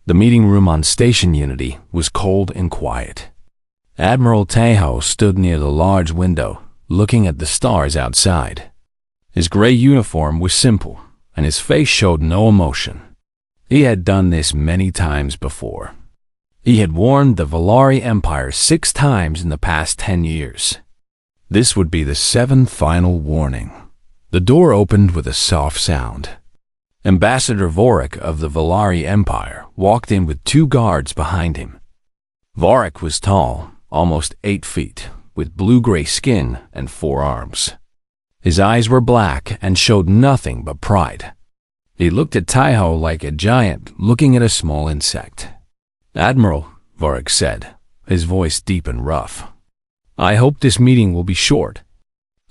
The meeting room on Station Unity was cold and quiet. Admiral Tejo stood near the large window, looking at the stars outside. His gray uniform was simple, and his face showed no emotion. He had done this many times before. He had warned the Valari Empire 6 times in the past 10 years. This would be the 7th final warning. The door opened with a soft sound. Ambassador Vorik of the Valari Empire walked in with 2 guards behind him. Vorik was tall, almost 8 feet, with blue-gray skin and 4 arms. His eyes were black and showed nothing but pride. He looked at Tejo like a giant looking at a small insect. "Admiral," Vorik said, his voice deep and rough, "I hope this meeting will be short.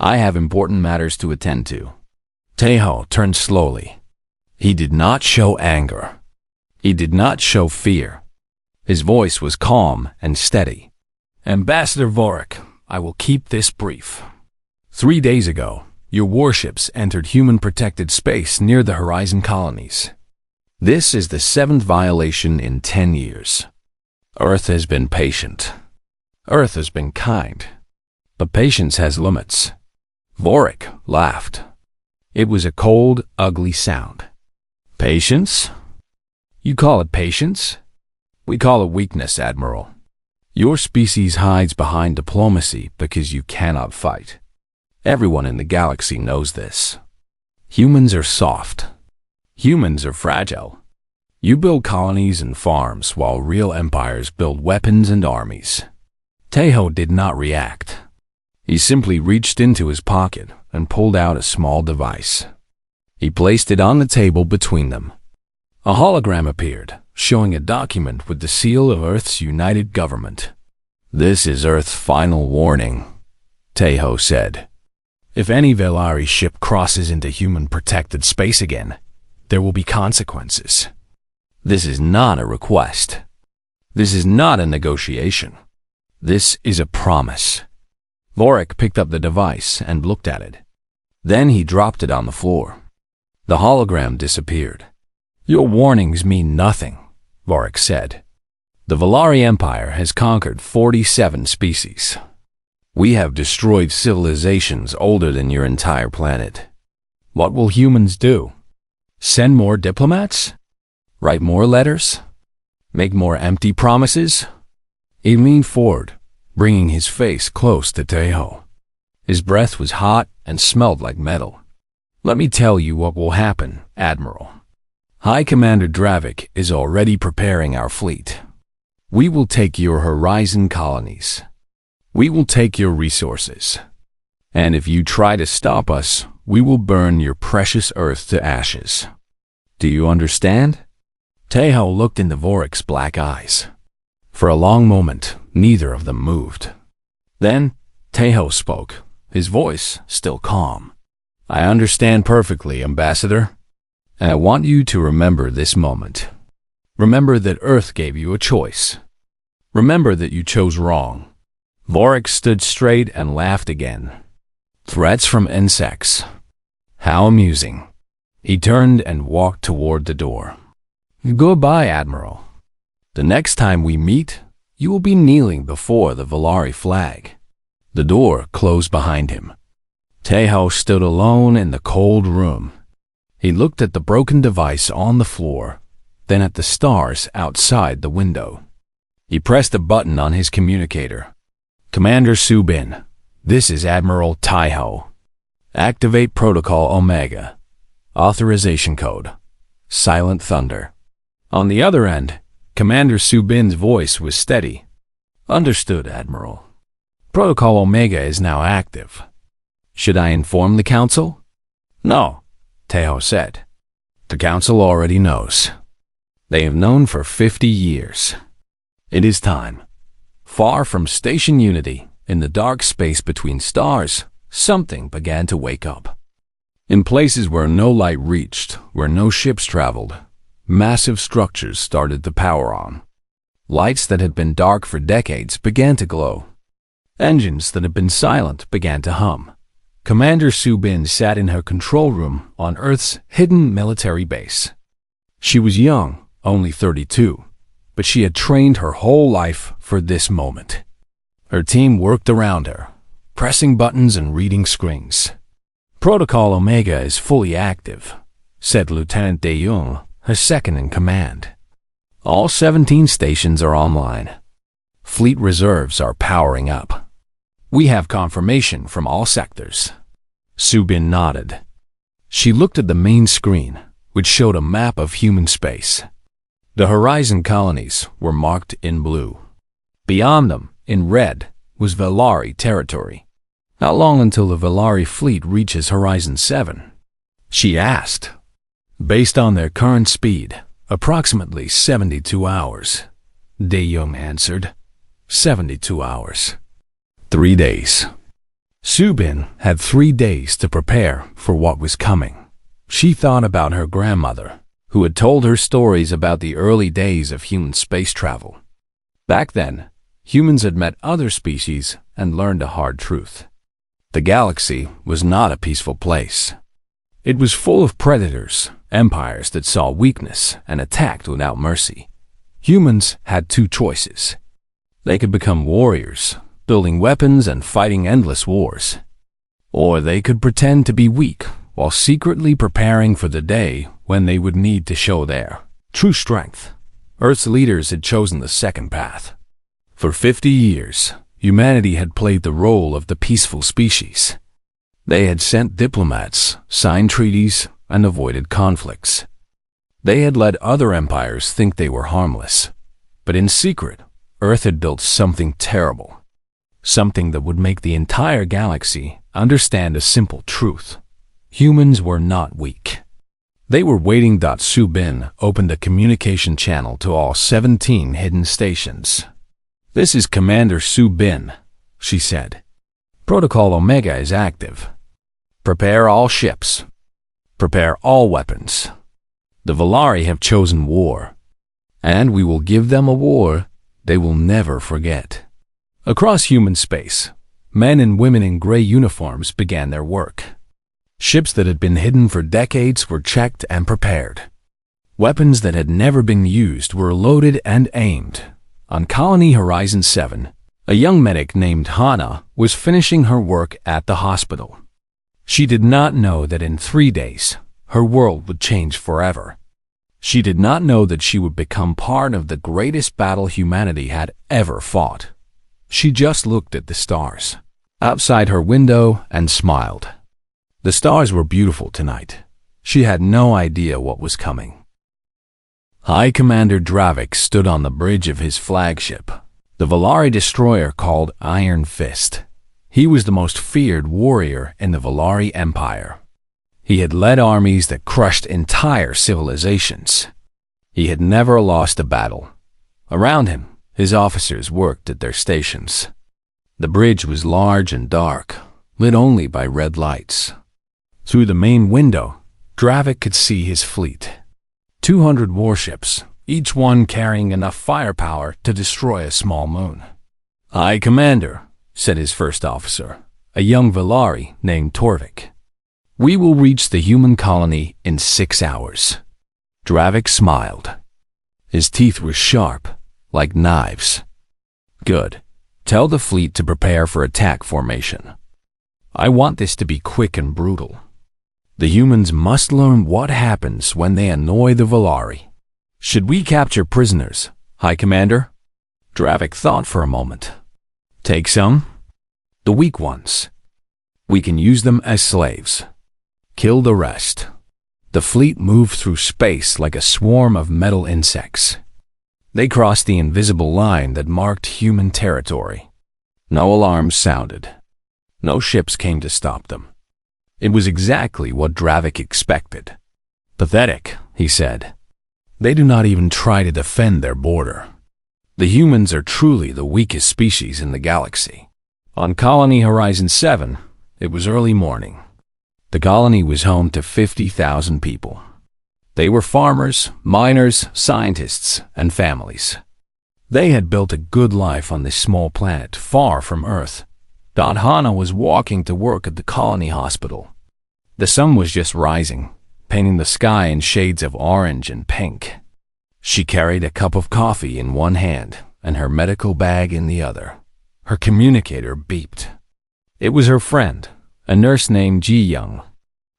I have important matters to attend to." Tejo turned slowly. He did not show anger. He did not show fear. His voice was calm and steady. "Ambassador Vorik, I will keep this brief. 3 days ago, your warships entered human-protected space near the Horizon colonies. This is the 7th violation in 10 years. Earth has been patient. Earth has been kind. But patience has limits." Vorik laughed. It was a cold, ugly sound. "Patience? You call it patience? We call it weakness, Admiral. Your species hides behind diplomacy because you cannot fight. Everyone in the galaxy knows this. Humans are soft. Humans are fragile. You build colonies and farms while real empires build weapons and armies." Tejo did not react. He simply reached into his pocket and pulled out a small device. He placed it on the table between them. A hologram appeared, showing a document with the seal of Earth's united government. "This is Earth's final warning," Tejo said. "If any Valari ship crosses into human-protected space again, there will be consequences. This is not a request. This is not a negotiation. This is a promise." Vorik picked up the device and looked at it. Then he dropped it on the floor. The hologram disappeared. "Your warnings mean nothing," Vorik said. "The Valari Empire has conquered 47 species. We have destroyed civilizations older than your entire planet. What will humans do? Send more diplomats? Write more letters? Make more empty promises?" He leaned forward, bringing his face close to Tejo. His breath was hot and smelled like metal. "Let me tell you what will happen, Admiral. High Commander Dravik is already preparing our fleet. We will take your Horizon colonies. We will take your resources. And if you try to stop us, we will burn your precious Earth to ashes. Do you understand?" Tejo looked into Vorik's black eyes. For a long moment, neither of them moved. Then, Tejo spoke, his voice still calm. "I understand perfectly, Ambassador. And I want you to remember this moment. Remember that Earth gave you a choice. Remember that you chose wrong." Vorik stood straight and laughed again. "Threats from insects. How amusing." He turned and walked toward the door. "Goodbye, Admiral. The next time we meet, you will be kneeling before the Valari flag." The door closed behind him. Tejo stood alone in the cold room. He looked at the broken device on the floor, then at the stars outside the window. He pressed a button on his communicator. "Commander Subin, this is Admiral Tejo. Activate Protocol Omega. Authorization code. Silent Thunder." On the other end, Commander Subin's voice was steady. "Understood, Admiral. Protocol Omega is now active. Should I inform the Council?" "No," Tejo said. "The Council already knows. They have known for 50 years. It is time." Far from Station Unity, in the dark space between stars, something began to wake up. In places where no light reached, where no ships traveled, massive structures started to power on. Lights that had been dark for decades began to glow. Engines that had been silent began to hum. Commander Subin sat in her control room on Earth's hidden military base. She was young, only 32, but she had trained her whole life for this moment. Her team worked around her, pressing buttons and reading screens. Protocol Omega is fully active, said Lieutenant De Jong, her second in command. All 17 stations are online. Fleet reserves are powering up. We have confirmation from all sectors. Subin nodded. She looked at the main screen, which showed a map of human space. The horizon colonies were marked in blue. Beyond them, in red, was Velari territory. How long until the Velari fleet reaches Horizon 7? She asked. Based on their current speed, approximately 72 hours. De Jong answered. 72 hours. 3 days. Subin had 3 days to prepare for what was coming. She thought about her grandmother, who had told her stories about the early days of human space travel. Back then, humans had met other species and learned a hard truth. The galaxy was not a peaceful place. It was full of predators, empires that saw weakness and attacked without mercy. Humans had 2 choices. They could become warriors, building weapons and fighting endless wars. Or they could pretend to be weak while secretly preparing for the day when they would need to show their true strength. Earth's leaders had chosen the second path. For 50 years, humanity had played the role of the peaceful species. They had sent diplomats, signed treaties, and avoided conflicts. They had let other empires think they were harmless. But in secret, Earth had built something terrible. Something that would make the entire galaxy understand a simple truth. Humans were not weak. They were waiting. Subin opened a communication channel to all 17 hidden stations. This is Commander Subin, she said. Protocol Omega is active. Prepare all ships. Prepare all weapons. The Velari have chosen war, and we will give them a war they will never forget. Across human space, men and women in gray uniforms began their work. Ships that had been hidden for decades were checked and prepared. Weapons that had never been used were loaded and aimed. On Colony Horizon 7, a young medic named Hana was finishing her work at the hospital. She did not know that in 3 days, her world would change forever. She did not know that she would become part of the greatest battle humanity had ever fought. She just looked at the stars outside her window and smiled. The stars were beautiful tonight. She had no idea what was coming. High Commander Dravik stood on the bridge of his flagship, the Velari destroyer called Iron Fist. He was the most feared warrior in the Velari Empire. He had led armies that crushed entire civilizations. He had never lost a battle. Around him, his officers worked at their stations. The bridge was large and dark, lit only by red lights. Through the main window, Dravik could see his fleet. 200 warships, each one carrying enough firepower to destroy a small moon. "High Commander," said his first officer, a young Velari named Torvik. "We will reach the human colony in 6 hours." Dravik smiled. His teeth were sharp, like knives. "Good. Tell the fleet to prepare for attack formation. I want this to be quick and brutal. The humans must learn what happens when they annoy the Velari." "Should we capture prisoners, High Commander?" Dravik thought for a moment. "Take some? The weak ones. We can use them as slaves. Kill the rest." The fleet moved through space like a swarm of metal insects. They crossed the invisible line that marked human territory. No alarms sounded. No ships came to stop them. It was exactly what Dravik expected. "Pathetic," he said. "They do not even try to defend their border." The humans are truly the weakest species in the galaxy. On Colony Horizon 7, it was early morning. The colony was home to 50,000 people. They were farmers, miners, scientists, and families. They had built a good life on this small planet far from Earth. Hana was walking to work at the colony hospital. The sun was just rising, painting the sky in shades of orange and pink. She carried a cup of coffee in one hand and her medical bag in the other. Her communicator beeped. It was her friend, a nurse named Ji Young.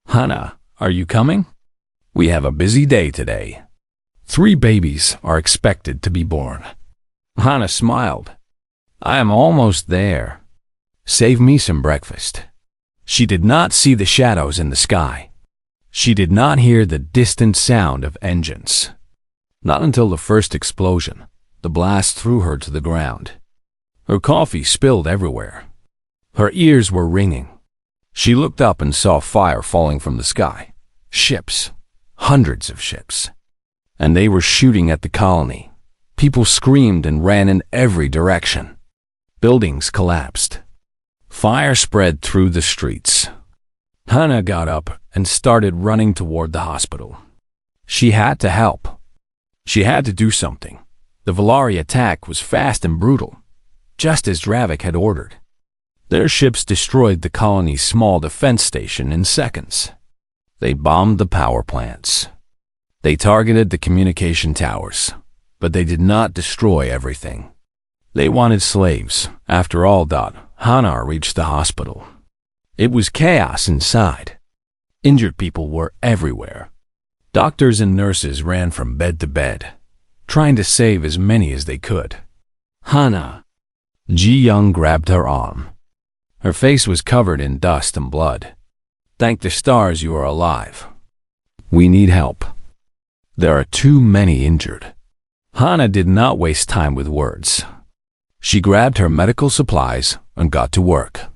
"Hana, are you coming? We have a busy day today. 3 babies are expected to be born." Hana smiled. "I am almost there. Save me some breakfast." She did not see the shadows in the sky. She did not hear the distant sound of engines. Not until the first explosion, the blast threw her to the ground. Her coffee spilled everywhere. Her ears were ringing. She looked up and saw fire falling from the sky. Ships. Hundreds of ships. And they were shooting at the colony. People screamed and ran in every direction. Buildings collapsed. Fire spread through the streets. Hana got up and started running toward the hospital. She had to help. She had to do something. The Valari attack was fast and brutal, just as Dravik had ordered. Their ships destroyed the colony's small defense station in seconds. They bombed the power plants. They targeted the communication towers, but they did not destroy everything. They wanted slaves. After all, Hana reached the hospital. It was chaos inside. Injured people were everywhere. Doctors and nurses ran from bed to bed, trying to save as many as they could. "Hana." Ji Young grabbed her arm. Her face was covered in dust and blood. "Thank the stars you are alive. We need help. There are too many injured." Hana did not waste time with words. She grabbed her medical supplies and got to work.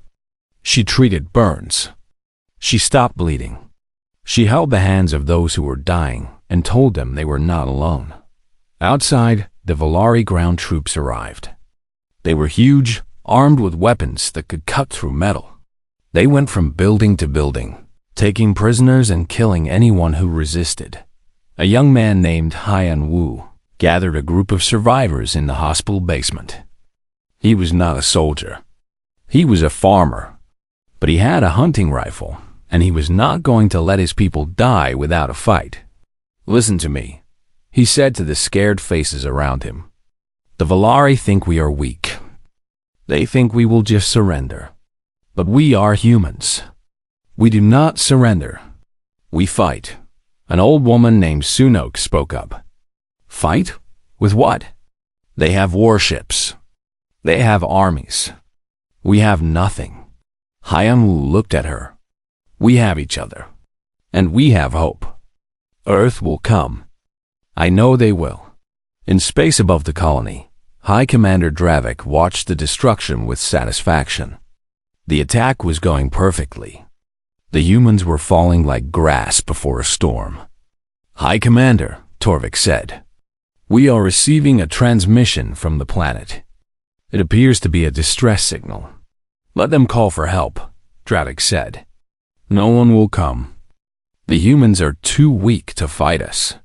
She treated burns. She stopped bleeding. She held the hands of those who were dying and told them they were not alone. Outside, the Valari ground troops arrived. They were huge, armed with weapons that could cut through metal. They went from building to building, taking prisoners and killing anyone who resisted. A young man named Hyan Wu gathered a group of survivors in the hospital basement. He was not a soldier. He was a farmer. But he had a hunting rifle, and he was not going to let his people die without a fight. "Listen to me," he said to the scared faces around him. "The Valari think we are weak. They think we will just surrender. But we are humans. We do not surrender. We fight." An old woman named Sunok spoke up. "Fight? With what?" "They have warships. They have armies. We have nothing." Hyan Wu looked at her. "We have each other. And we have hope. Earth will come. I know they will." In space above the colony, High Commander Dravik watched the destruction with satisfaction. The attack was going perfectly. The humans were falling like grass before a storm. "High Commander," Torvik said, "we are receiving a transmission from the planet. It appears to be a distress signal." "Let them call for help," Dravik said. "No one will come. The humans are too weak to fight us."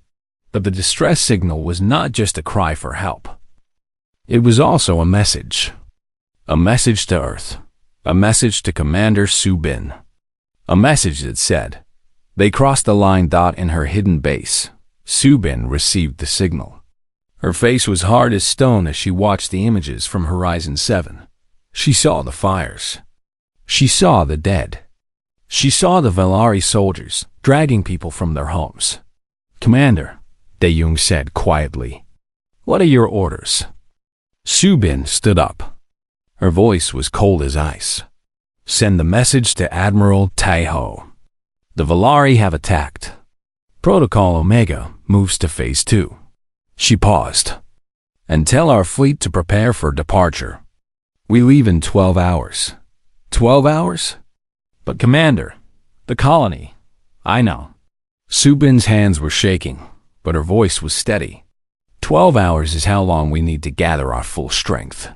But the distress signal was not just a cry for help. It was also a message. A message to Earth. A message to Commander Subin. A message that said, "They crossed the line." In her hidden base, Subin received the signal. Her face was hard as stone as she watched the images from Horizon 7. She saw the fires. She saw the dead. She saw the Valari soldiers dragging people from their homes. "Commander," Dae-Jung said quietly, "what are your orders?" Subin stood up. Her voice was cold as ice. "Send the message to Admiral Taiho. The Valari have attacked. Protocol Omega moves to Phase 2. She paused. "And tell our fleet to prepare for departure. We leave in 12 hours. 12 hours? But Commander, the colony." "I know." Subin's hands were shaking, but her voice was steady. 12 hours is how long we need to gather our full strength.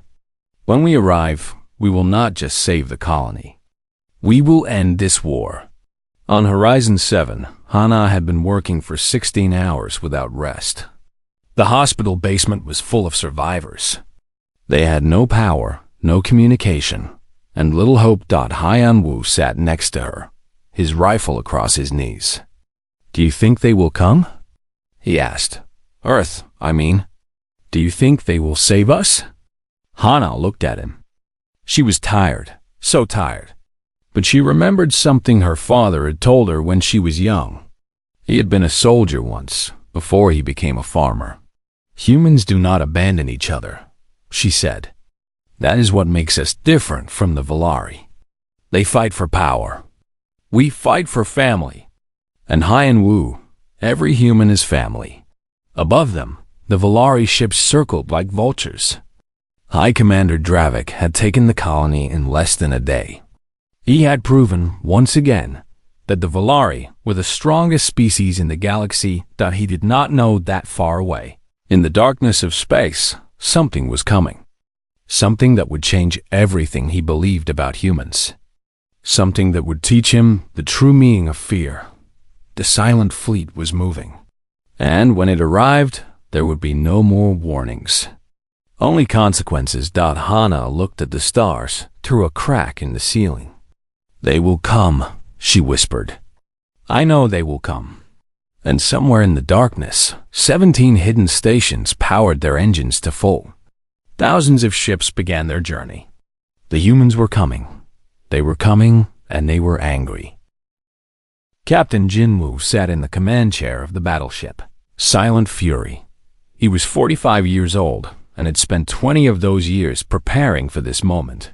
When we arrive, we will not just save the colony. We will end this war. On Horizon 7, Hana had been working for 16 hours without rest. The hospital basement was full of survivors. They had no power, no communication, and little hope. Hyan Wu sat next to her, his rifle across his knees. "Do you think they will come?" he asked. Earth, I mean. Do you think they will save us? Hana looked at him. She was tired, so tired. But she remembered something her father had told her when she was young. He had been a soldier once, before he became a farmer. Humans do not abandon each other, she said. That is what makes us different from the Valari. They fight for power. We fight for family. And Hai and Wu, every human is family. Above them, the Valari ships circled like vultures. High Commander Dravik had taken the colony in less than a day. He had proven, once again, that the Valari were the strongest species in the galaxy that he did not know that far away. In the darkness of space, something was coming. Something that would change everything he believed about humans. Something that would teach him the true meaning of fear. The silent fleet was moving. And when it arrived, there would be no more warnings. Only consequences. Hana looked at the stars through a crack in the ceiling. They will come, she whispered. I know they will come. And somewhere in the darkness, 17 hidden stations powered their engines to full. Thousands of ships began their journey. The humans were coming. They were coming, and they were angry. Captain Jinwoo sat in the command chair of the battleship, Silent Fury. He was 45 years old, and had spent 20 of those years preparing for this moment.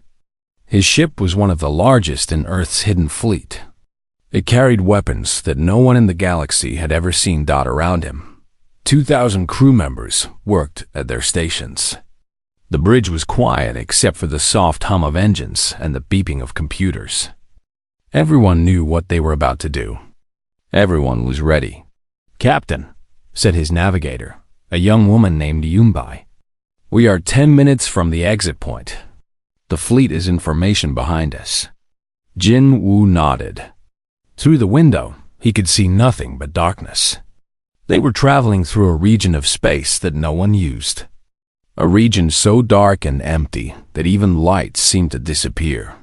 His ship was one of the largest in Earth's hidden fleet. It carried weapons that no one in the galaxy had ever seen. Around him, 2,000 crew members worked at their stations. The bridge was quiet except for the soft hum of engines and the beeping of computers. Everyone knew what they were about to do. Everyone was ready. Captain, said his navigator, a young woman named Yumbai. We are 10 minutes from the exit point. The fleet is in formation behind us. Jin Woo nodded. Through the window, he could see nothing but darkness. They were traveling through a region of space that no one used. A region so dark and empty that even lights seemed to disappear.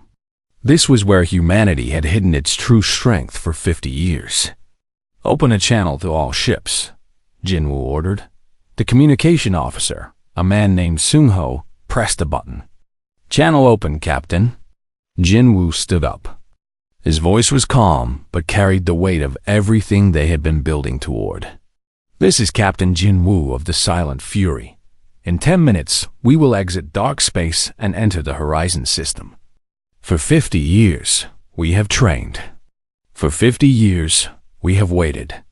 This was where humanity had hidden its true strength for 50 years. Open a channel to all ships, Jinwoo ordered. The communication officer, a man named Sungho, pressed a button. Channel open, Captain. Jinwoo stood up. His voice was calm, but carried the weight of everything they had been building toward. This is Captain Jinwoo of the Silent Fury. In 10 minutes, we will exit dark space and enter the Horizon system. For 50 years, we have trained. For 50 years, we have waited.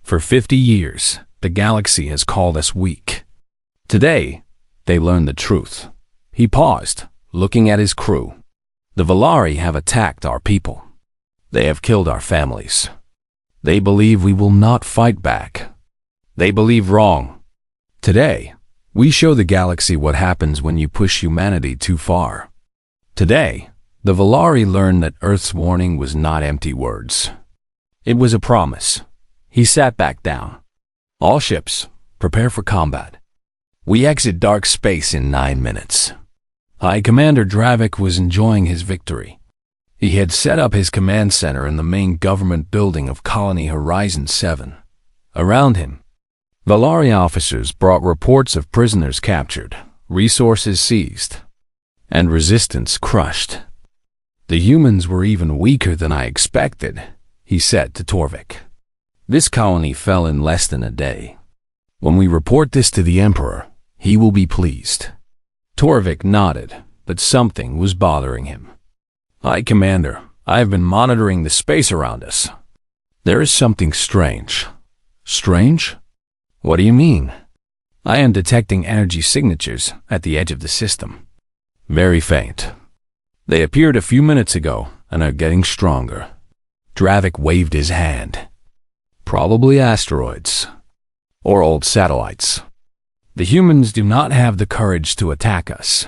For 50 years, the galaxy has called us weak. Today, they learned the truth. He paused, looking at his crew. The Valari have attacked our people. They have killed our families. They believe we will not fight back. They believe wrong. Today, we show the galaxy what happens when you push humanity too far. Today, the Valari learned that Earth's warning was not empty words. It was a promise. He sat back down. All ships, prepare for combat. We exit dark space in 9 minutes. High Commander Dravik was enjoying his victory. He had set up his command center in the main government building of Colony Horizon 7. Around him, Valari officers brought reports of prisoners captured, resources seized, and resistance crushed. The humans were even weaker than I expected, he said to Torvik. This colony fell in less than a day. When we report this to the Emperor, he will be pleased. Torvik nodded, but something was bothering him. High Commander, I have been monitoring the space around us. There is something strange. Strange? What do you mean? I am detecting energy signatures at the edge of the system. Very faint. They appeared a few minutes ago and are getting stronger. Dravik waved his hand. Probably asteroids. Or old satellites. The humans do not have the courage to attack us.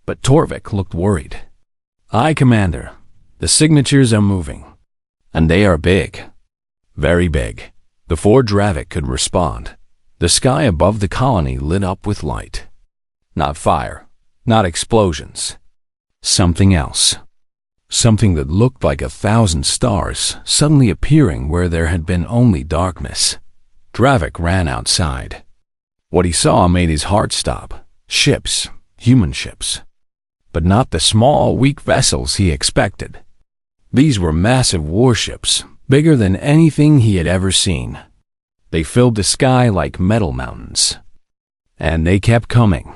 But Torvik looked worried. High Commander, the signatures are moving. And they are big. Very big. Before Dravik could respond, the sky above the colony lit up with light. Not fire, not explosions. Something else. Something that looked like 1,000 stars suddenly appearing where there had been only darkness. Dravik ran outside. What he saw made his heart stop. Ships, human ships. But not the small, weak vessels he expected. These were massive warships, bigger than anything he had ever seen. They filled the sky like metal mountains. And they kept coming.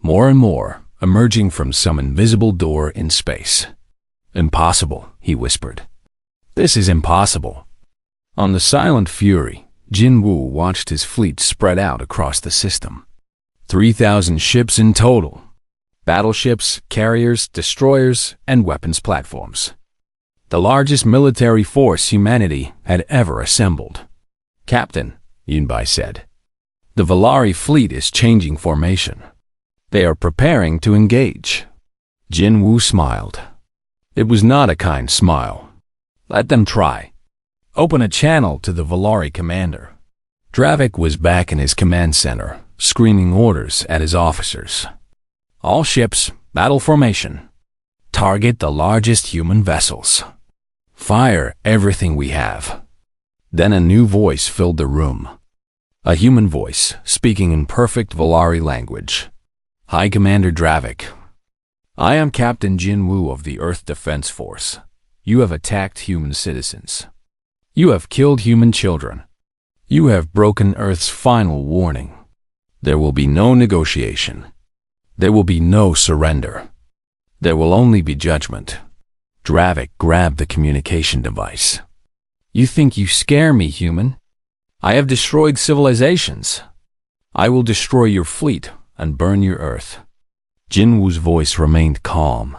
More and more, emerging from some invisible door in space. Impossible, he whispered. This is impossible. On the silent fury, Jin Woo watched his fleet spread out across the system. 3,000 ships in total. Battleships, carriers, destroyers, and weapons platforms. The largest military force humanity had ever assembled. Captain, Yunbai said, the Valari fleet is changing formation. They are preparing to engage. Jin Woo smiled. It was not a kind smile. Let them try. Open a channel to the Valari commander. Dravik was back in his command center, screaming orders at his officers. All ships, battle formation. Target the largest human vessels. Fire everything we have. Then a new voice filled the room. A human voice, speaking in perfect Valari language. High Commander Dravik. I am Captain Jin Woo of the Earth Defense Force. You have attacked human citizens. You have killed human children. You have broken Earth's final warning. There will be no negotiation. There will be no surrender. There will only be judgment. Dravik grabbed the communication device. You think you scare me, human? I have destroyed civilizations. I will destroy your fleet and burn your Earth. Jin Woo's voice remained calm.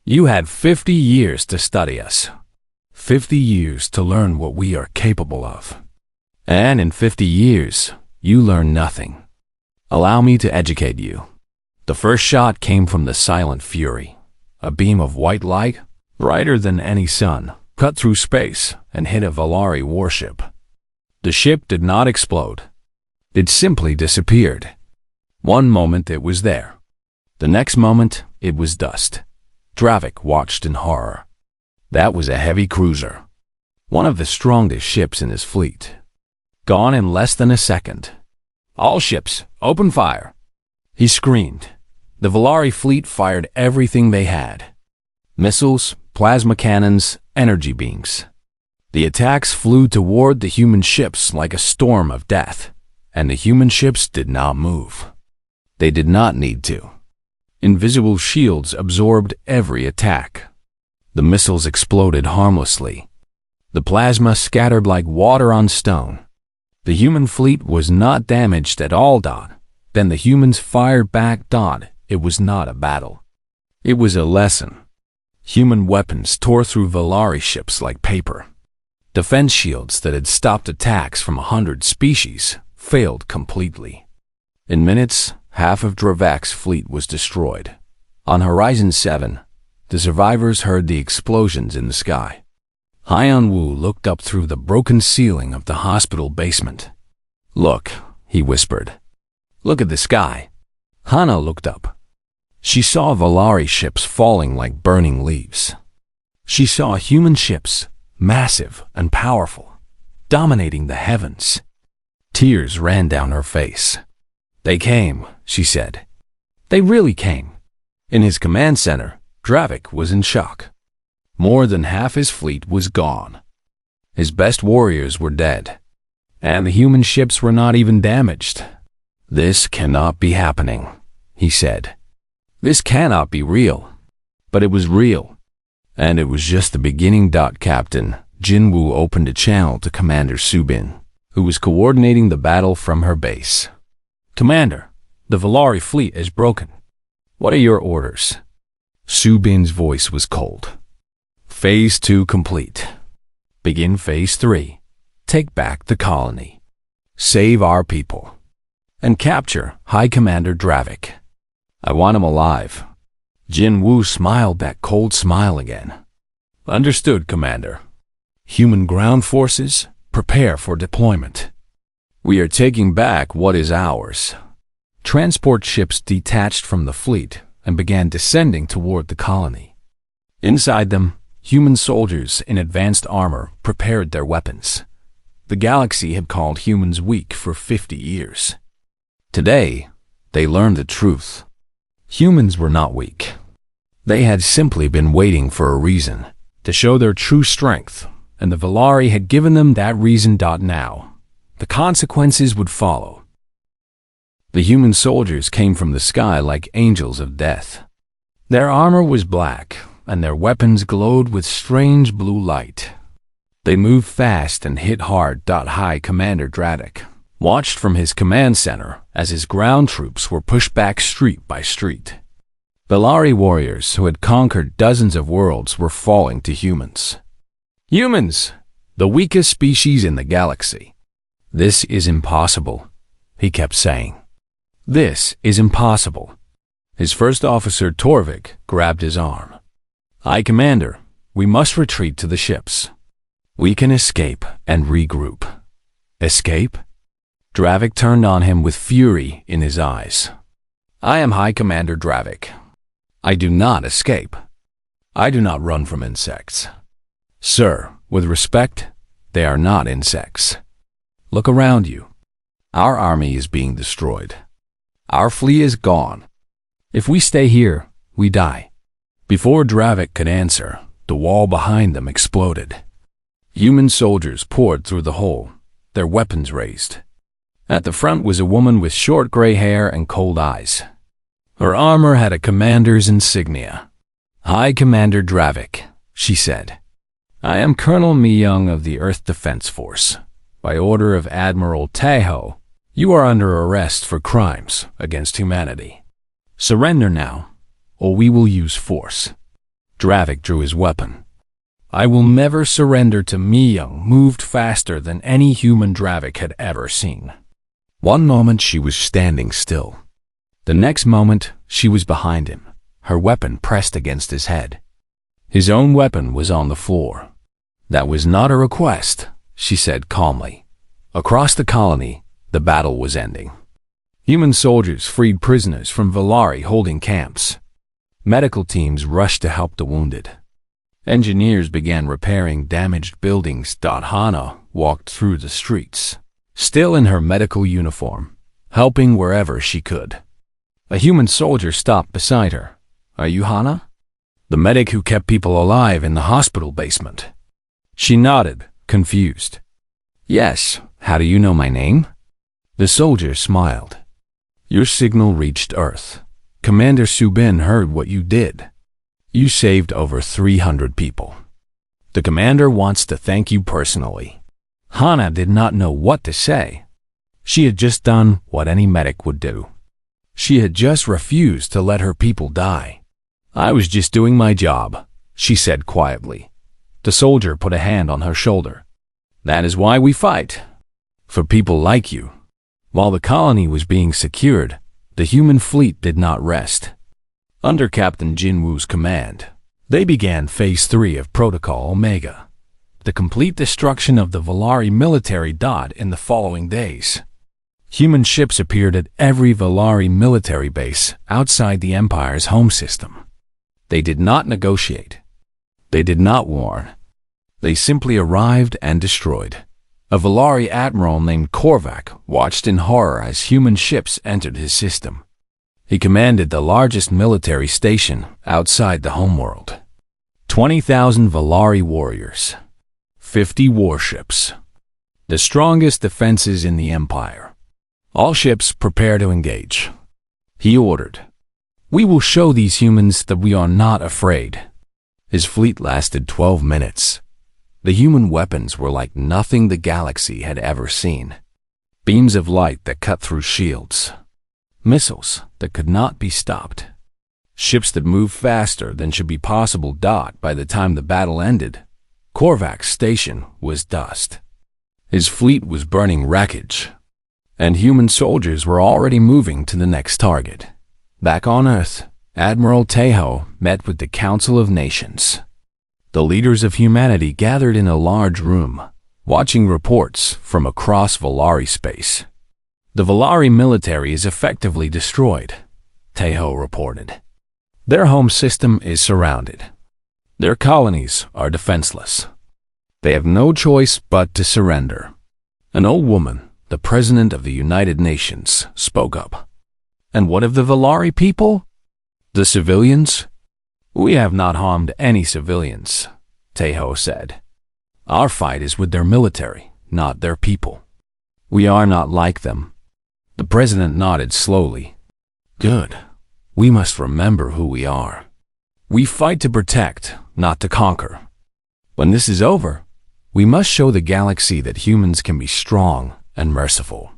You had 50 years to study us. 50 years to learn what we are capable of. And in 50 years, you learn nothing. Allow me to educate you. The first shot came from the silent fury. A beam of white light, brighter than any sun, cut through space and hit a Valari warship. The ship did not explode. It simply disappeared. One moment it was there. The next moment it was dust. Dravik watched in horror. That was a heavy cruiser. One of the strongest ships in his fleet. Gone in less than a second. All ships, open fire! He screamed. The Valari fleet fired everything they had. Missiles, plasma cannons, energy beams. The attacks flew toward the human ships like a storm of death, and the human ships did not move. They did not need to. Invisible shields absorbed every attack. The missiles exploded harmlessly. The plasma scattered like water on stone. The human fleet was not damaged at all. Then the humans fired back. It was not a battle. It was a lesson. Human weapons tore through Valari ships like paper. Defense shields that had stopped attacks from 100 species failed completely. In minutes, half of Dravik's fleet was destroyed. On Horizon 7, the survivors heard the explosions in the sky. Hyeon Woo looked up through the broken ceiling of the hospital basement. Look, he whispered. Look at the sky. Hana looked up. She saw Valari ships falling like burning leaves. She saw human ships, massive and powerful, dominating the heavens. Tears ran down her face. They came, she said. They really came. In his command center, Dravik was in shock. More than half his fleet was gone. His best warriors were dead, and the human ships were not even damaged. This cannot be happening, he said. This cannot be real. But it was real. And it was just the beginning. Captain Jin Woo opened a channel to Commander Subin, who was coordinating the battle from her base. Commander, the Valari fleet is broken. What are your orders? Subin's voice was cold. Phase 2 complete. Begin Phase 3. Take back the colony. Save our people. And capture High Commander Dravik. I want him alive. Jin Woo smiled that cold smile again. Understood, Commander. Human ground forces, prepare for deployment. We are taking back what is ours. Transport ships detached from the fleet and began descending toward the colony. Inside them, human soldiers in advanced armor prepared their weapons. The galaxy had called humans weak for 50 years. Today, they learned the truth. Humans were not weak. They had simply been waiting for a reason to show their true strength, and the Valari had given them that reason. Now, the consequences would follow. The human soldiers came from the sky like angels of death. Their armor was black, and their weapons glowed with strange blue light. They moved fast and hit hard. High Commander Dravik watched from his command center as his ground troops were pushed back street by street. Valari warriors who had conquered dozens of worlds were falling to humans. Humans, the weakest species in the galaxy. This is impossible, he kept saying. This is impossible. His first officer, Torvik, grabbed his arm. High Commander, we must retreat to the ships. We can escape and regroup. Escape? Dravik turned on him with fury in his eyes. I am High Commander Dravik. I do not escape. I do not run from insects. Sir, with respect, they are not insects. Look around you. Our army is being destroyed. Our fleet is gone. If we stay here, we die. Before Dravik could answer, the wall behind them exploded. Human soldiers poured through the hole, their weapons raised. At the front was a woman with short gray hair and cold eyes. Her armor had a commander's insignia. High Commander Dravik, she said. I am Colonel Mi-young of the Earth Defense Force. By order of Admiral Taeho, you are under arrest for crimes against humanity. Surrender now, or we will use force. Dravik drew his weapon. I will never surrender to Mi-young, moved faster than any human Dravik had ever seen. One moment she was standing still. The next moment she was behind him, her weapon pressed against his head. His own weapon was on the floor. That was not a request, she said calmly. Across the colony, the battle was ending. Human soldiers freed prisoners from Valari holding camps. Medical teams rushed to help the wounded. Engineers began repairing damaged buildings. Hana walked through the streets, still in her medical uniform, helping wherever she could. A human soldier stopped beside her. Are you Hana? The medic who kept people alive in the hospital basement. She nodded, confused. Yes, how do you know my name? The soldier smiled. Your signal reached Earth. Commander Subin heard what you did. You saved over 300 people. The commander wants to thank you personally. Hana did not know what to say. She had just done what any medic would do. She had just refused to let her people die. I was just doing my job, she said quietly. The soldier put a hand on her shoulder. That is why we fight. For people like you. While the colony was being secured, the human fleet did not rest. Under Captain Jinwoo's command, they began Phase 3 of Protocol Omega, the complete destruction of the Valari military. In the following days, human ships appeared at every Valari military base outside the Empire's home system. They did not negotiate. They did not warn. They simply arrived and destroyed. A Valari admiral named Korvac watched in horror as human ships entered his system. He commanded the largest military station outside the homeworld. 20,000 Valari warriors. 50 warships. The strongest defenses in the Empire. All ships prepare to engage. He ordered. We will show these humans that we are not afraid. His fleet lasted 12 minutes. The human weapons were like nothing the galaxy had ever seen. Beams of light that cut through shields. Missiles that could not be stopped. Ships that moved faster than should be possible. By the time the battle ended, Korvac's station was dust. His fleet was burning wreckage, and human soldiers were already moving to the next target. Back on Earth, Admiral Taeho met with the Council of Nations. The leaders of humanity gathered in a large room, watching reports from across Valari space. The Valari military is effectively destroyed, Taeho reported. Their home system is surrounded. Their colonies are defenseless. They have no choice but to surrender. An old woman, the President of the United Nations, spoke up. "And what of the Valari people? The civilians?" "We have not harmed any civilians," Tejo said. "Our fight is with their military, not their people. We are not like them." The President nodded slowly. "Good. We must remember who we are. We fight to protect, not to conquer. When this is over, we must show the galaxy that humans can be strong and merciful."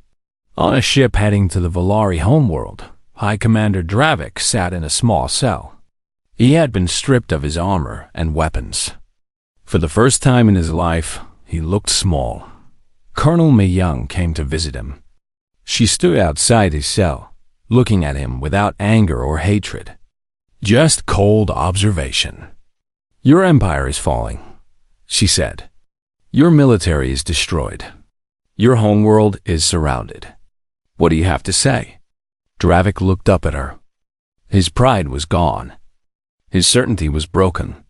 On a ship heading to the Valari homeworld, High Commander Dravik sat in a small cell. He had been stripped of his armor and weapons. For the first time in his life, he looked small. Colonel Mei-Young came to visit him. She stood outside his cell, looking at him without anger or hatred. Just cold observation. "Your empire is falling," she said. "Your military is destroyed. Your homeworld is surrounded. What do you have to say?" Dravik looked up at her. His pride was gone. His certainty was broken.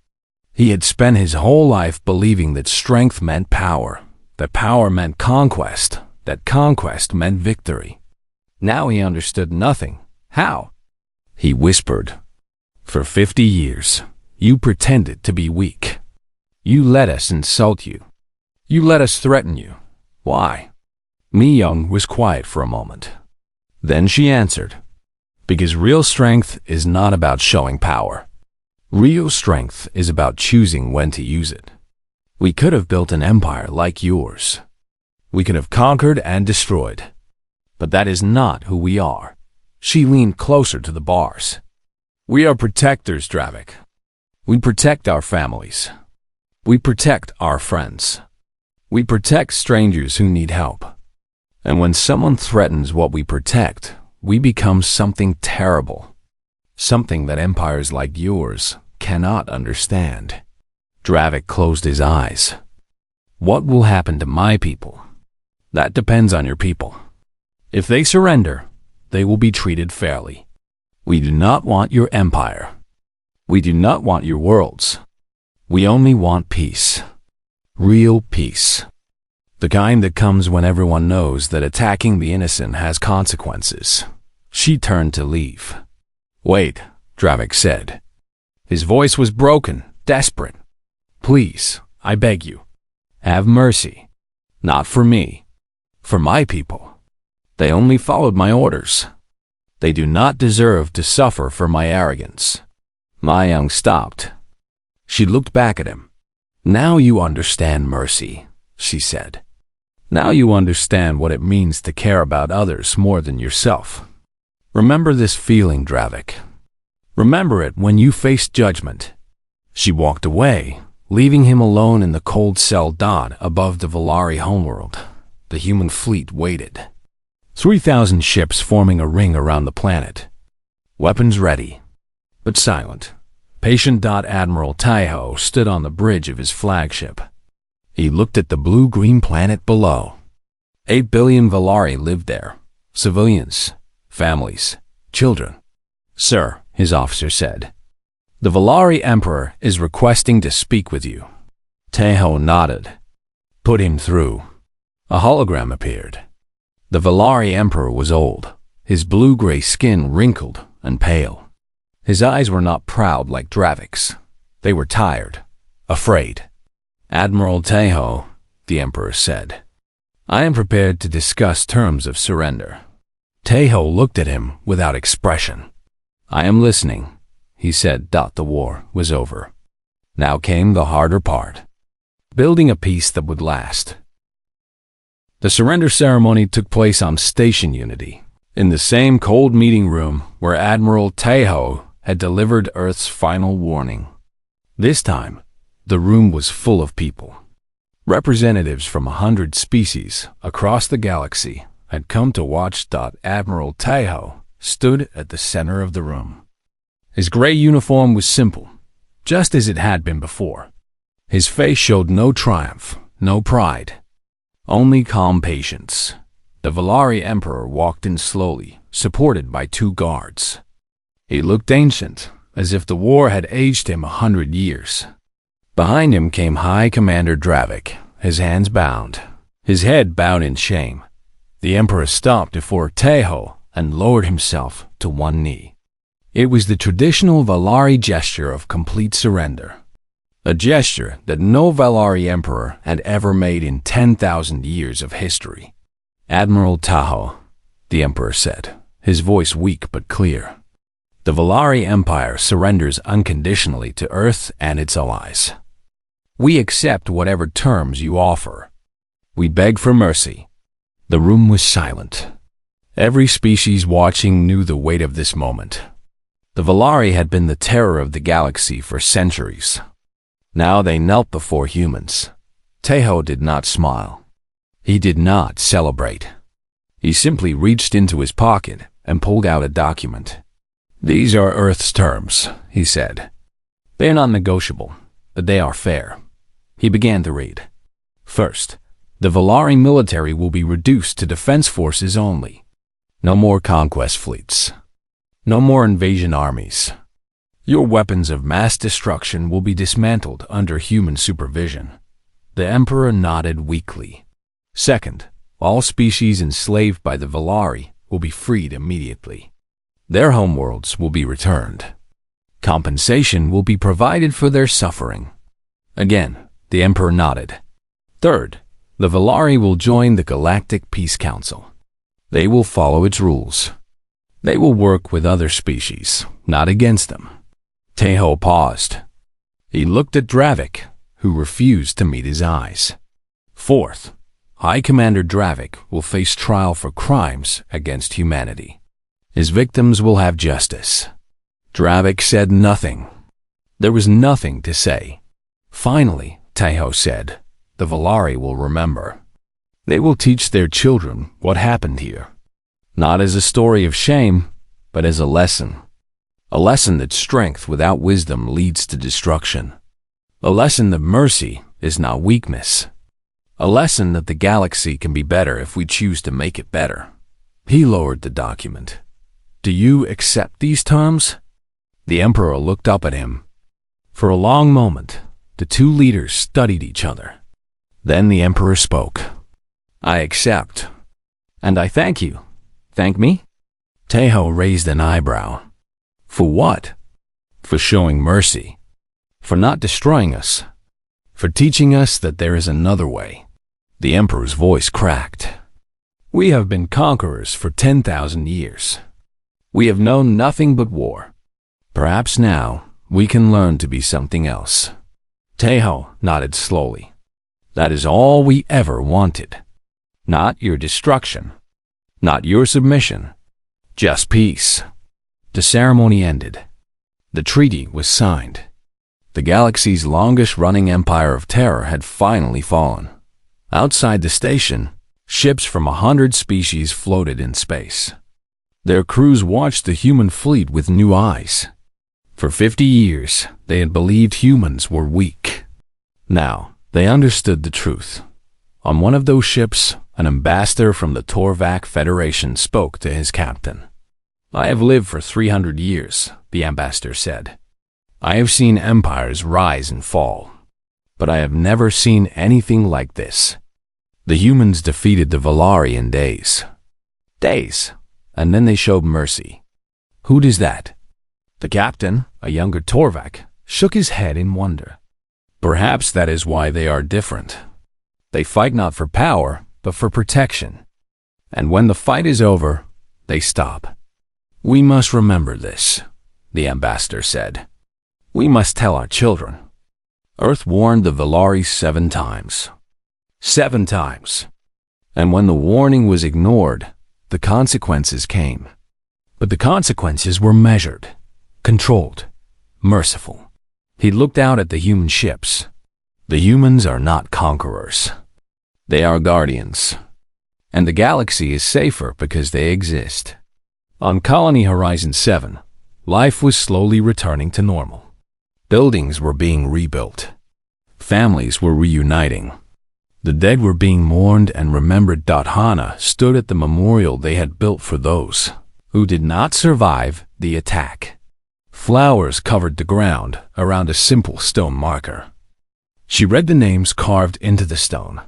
He had spent his whole life believing that strength meant power, that power meant conquest, that conquest meant victory. Now he understood nothing. How? He whispered, "For 50 years, you pretended to be weak. You let us insult you. You let us threaten you. Why?" Mi-Young was quiet for a moment. Then she answered, "Because real strength is not about showing power. Real strength is about choosing when to use it. We could have built an empire like yours. We could have conquered and destroyed. But that is not who we are." She leaned closer to the bars. "We are protectors, Dravik. We protect our families. We protect our friends. We protect strangers who need help. And when someone threatens what we protect, we become something terrible. Something that empires like yours cannot understand." Dravik closed his eyes. "What will happen to my people? That depends on your people. If they surrender, they will be treated fairly. We do not want your empire. We do not want your worlds. We only want peace. Real peace. The kind that comes when everyone knows that attacking the innocent has consequences." She turned to leave. "Wait," Dravik said. His voice was broken, desperate. "Please, I beg you, have mercy. Not for me. For my people. They only followed my orders. They do not deserve to suffer for my arrogance." Mi-Young stopped. She looked back at him. "Now you understand mercy," she said. "Now you understand what it means to care about others more than yourself. Remember this feeling, Dravik. Remember it when you face judgment." She walked away, leaving him alone in the cold cell dot above the Valari homeworld. The human fleet waited. 3,000 ships forming a ring around the planet. Weapons ready, but silent. Patient Admiral Tejo stood on the bridge of his flagship. He looked at the blue-green planet below. 8 billion Valari lived there. Civilians, families, children. "Sir," his officer said, "the Valari Emperor is requesting to speak with you." Tejo nodded. "Put him through." A hologram appeared. The Valari Emperor was old, his blue-gray skin wrinkled and pale. His eyes were not proud like Dravik's. They were tired, afraid. "Admiral Tejo," the Emperor said, "I am prepared to discuss terms of surrender." Tejo looked at him without expression. "I am listening," he said. The war was over. Now came the harder part. Building a peace that would last. The surrender ceremony took place on Station Unity, in the same cold meeting room where Admiral Tejo had delivered Earth's final warning. This time, the room was full of people. Representatives from 100 species across the galaxy had come to watch. Admiral Tejo stood at the center of the room. His gray uniform was simple, just as it had been before. His face showed no triumph, no pride, only calm patience. The Valari Emperor walked in slowly, supported by 2 guards. He looked ancient, as if the war had aged him 100 years. Behind him came High Commander Dravik, his hands bound, his head bowed in shame. The emperor stopped before Taeho and lowered himself to one knee. It was the traditional Valari gesture of complete surrender, a gesture that no Valari emperor had ever made in 10,000 years of history. "Admiral Taho," the emperor said, his voice weak but clear, "the Valari Empire surrenders unconditionally to Earth and its allies. We accept whatever terms you offer. We beg for mercy." The room was silent. Every species watching knew the weight of this moment. The Valari had been the terror of the galaxy for centuries. Now they knelt before humans. Taeho did not smile. He did not celebrate. He simply reached into his pocket and pulled out a document. "These are Earth's terms," he said. "They are not negotiable, but they are fair." He began to read. "First, the Valari military will be reduced to defense forces only. No more conquest fleets. No more invasion armies. Your weapons of mass destruction will be dismantled under human supervision." The emperor nodded weakly. "Second, all species enslaved by the Valari will be freed immediately. Their homeworlds will be returned. Compensation will be provided for their suffering." Again, the emperor nodded. "Third, the Valari will join the Galactic Peace Council. They will follow its rules. They will work with other species, not against them." Taeho paused. He looked at Dravik, who refused to meet his eyes. "Fourth, High Commander Dravik will face trial for crimes against humanity. His victims will have justice." Dravik said nothing. There was nothing to say. Finally, Taeho said, "The Valari will remember. They will teach their children what happened here. Not as a story of shame, but as a lesson. A lesson that strength without wisdom leads to destruction. A lesson that mercy is not weakness. A lesson that the galaxy can be better if we choose to make it better." He lowered the document. "Do you accept these terms?" The emperor looked up at him. For a long moment, the two leaders studied each other. Then the emperor spoke. "I accept. And I thank you." "Thank me?" Taeho raised an eyebrow. "For what?" "For showing mercy. For not destroying us. For teaching us that there is another way." The emperor's voice cracked. "We have been conquerors for 10,000 years. We have known nothing but war. Perhaps now we can learn to be something else." Taeho nodded slowly. "That is all we ever wanted. Not your destruction. Not your submission. Just peace." The ceremony ended. The treaty was signed. The galaxy's longest-running empire of terror had finally fallen. Outside the station, ships from 100 species floated in space. Their crews watched the human fleet with new eyes. For 50 years, they had believed humans were weak. Now, they understood the truth. On one of those ships, an ambassador from the Torvak Federation spoke to his captain. "I have lived for 300 years, the ambassador said. "I have seen empires rise and fall. But I have never seen anything like this. The humans defeated the Valari in days. Days. And then they showed mercy. Who does that?" The captain, a younger Torvak, shook his head in wonder. "Perhaps that is why they are different. They fight not for power, but for protection. And when the fight is over, they stop. We must remember this," the ambassador said. "We must tell our children. Earth warned the Valari 7 times. 7 times. And when the warning was ignored, the consequences came. But the consequences were measured, controlled, merciful." He looked out at the human ships. "The humans are not conquerors. They are guardians. And the galaxy is safer because they exist." On Colony Horizon 7, life was slowly returning to normal. Buildings were being rebuilt. Families were reuniting. The dead were being mourned and remembered. Hana stood at the memorial they had built for those who did not survive the attack. Flowers covered the ground around a simple stone marker. She read the names carved into the stone.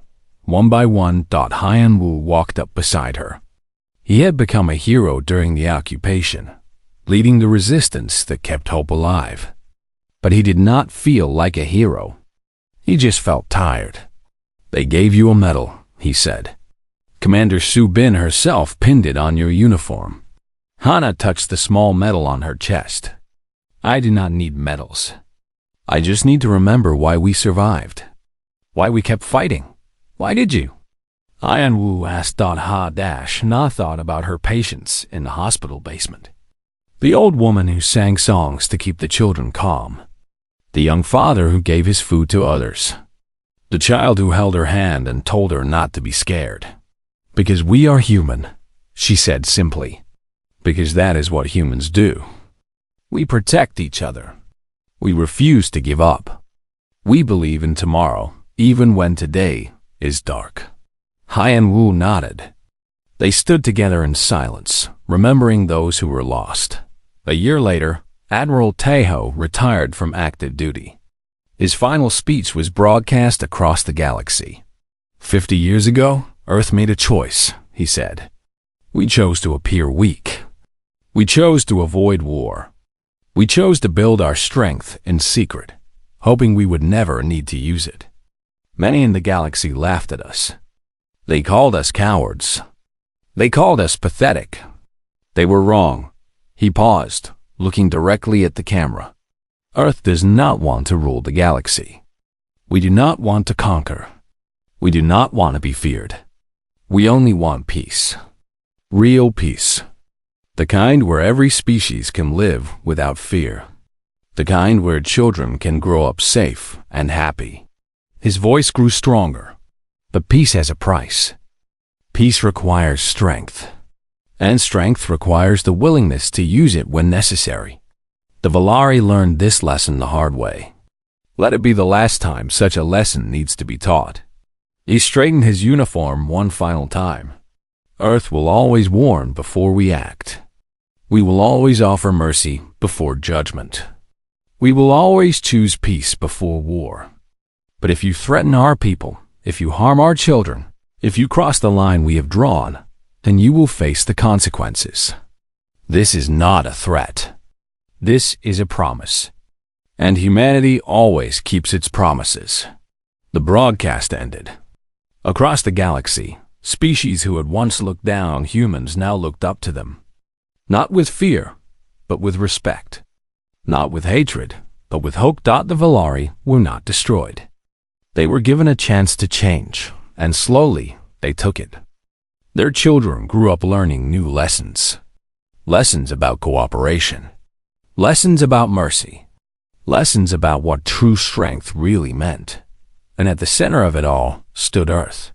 One by one, Hyan Wu walked up beside her. He had become a hero during the occupation, leading the resistance that kept hope alive. But he did not feel like a hero. He just felt tired. "They gave you a medal," he said. "Commander Su Bin herself pinned it on your uniform." Hana touched the small medal on her chest. "I do not need medals. I just need to remember why we survived. Why we kept fighting. Why did you?" Hyan Wu asked Ha-Na thought about her patients in the hospital basement. The old woman who sang songs to keep the children calm. The young father who gave his food to others. The child who held her hand and told her not to be scared. "Because we are human," she said simply. "Because that is what humans do. We protect each other. We refuse to give up. We believe in tomorrow, even when today is dark." Hyan Wu nodded. They stood together in silence, remembering those who were lost. A year later, Admiral Taeho retired from active duty. His final speech was broadcast across the galaxy. 50 years ago, Earth made a choice, he said. We chose to appear weak. We chose to avoid war. We chose to build our strength in secret, hoping we would never need to use it. Many in the galaxy laughed at us. They called us cowards. They called us pathetic. They were wrong. He paused, looking directly at the camera. Earth does not want to rule the galaxy. We do not want to conquer. We do not want to be feared. We only want peace. Real peace. The kind where every species can live without fear. The kind where children can grow up safe and happy. His voice grew stronger. But peace has a price. Peace requires strength. And strength requires the willingness to use it when necessary. The Valari learned this lesson the hard way. Let it be the last time such a lesson needs to be taught. He straightened his uniform one final time. Earth will always warn before we act. We will always offer mercy before judgment. We will always choose peace before war. But if you threaten our people, if you harm our children, if you cross the line we have drawn, then you will face the consequences. This is not a threat. This is a promise. And humanity always keeps its promises. The broadcast ended. Across the galaxy, species who had once looked down on humans now looked up to them. Not with fear, but with respect. Not with hatred, but with hope. The Valari were not destroyed. They were given a chance to change, and slowly they took it. Their children grew up learning new lessons. Lessons about cooperation. Lessons about mercy. Lessons about what true strength really meant. And at the center of it all stood Earth,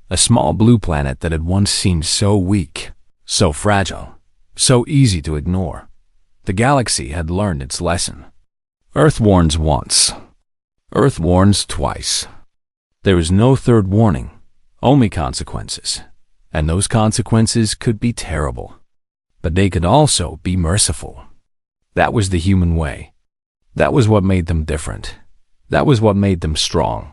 a small blue planet that had once seemed so weak, so fragile, so easy to ignore. The galaxy had learned its lesson. Earth warns once. Earth warns twice. There is no third warning, only consequences. And those consequences could be terrible. But they could also be merciful. That was the human way. That was what made them different. That was what made them strong.